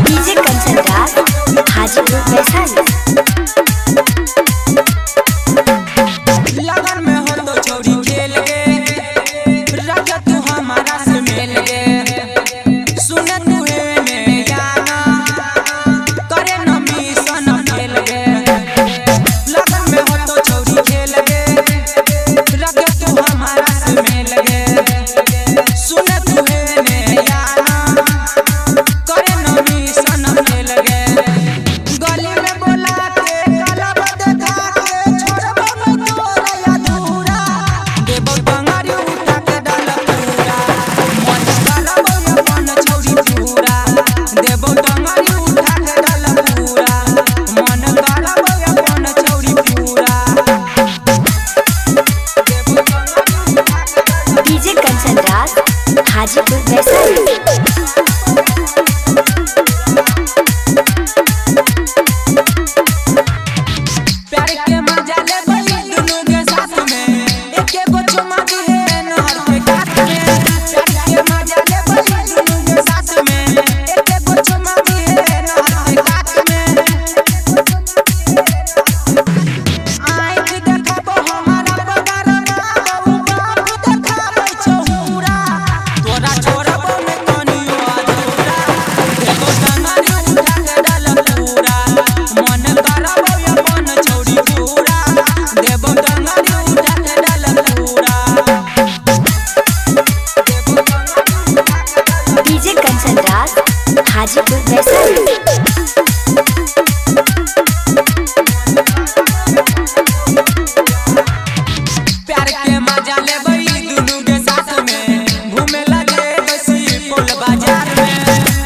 DJ concentrate Hajipur Vaishali. लगन में हो तो छोरी खेल गे, राजा तू हमारा से मिल गे। सुने तुहे में गाना करे न मिशन खेल गे। लगन में हो तो छोरी खेल गे, राजा तू हमारा से मिल गे। सुने तुहे में गाना करे न मिशन खेल गे। गली में बोला के गला देखा के छोड़बो न तोरा अधूरा। देबो टंगारी उठा के डाल पूरा, मन डालबो या मन छौरी पूरा। देबो टंगारी उठा के डाल पूरा, मन डालबो या मन छौरी पूरा। DJ concentrate Hajipur Vaishali. प्यार के मजा ले बई दुनु के साथ में, एके गो चुमा दिहे नहर के कात में। प्यार के मजा ले बई दुनु के साथ में, एके गो चुमा दिहे नहर के कात में। आँख देखाबो हमारा बगारमा, बाबू बाप देखाबै छहुरा। तोरा छोड़बो न कनियो अधूरा। देबो टंगारी उठा के डाल पूरा, मन करबो या मन छौरी पूरा। देबो टंगारी उठा के डाल पूरा। DJ concentrate Hajipur Vaishali. प्यार के मजा ले बई दुनु के साथ में, घूमे लगे बसी पोल बाजार में।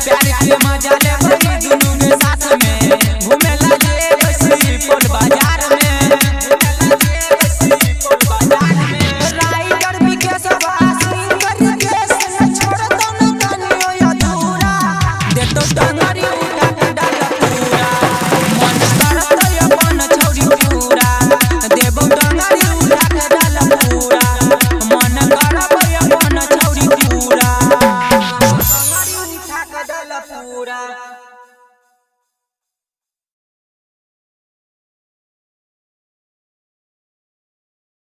प्यार के मजा ले बई दुनु के साथ में, घूमे लगे बसी पोल बाजार में। राइडर विकेश वासिंग कर के छोड़ दो न कनियो अधूरा। दे तो टंगा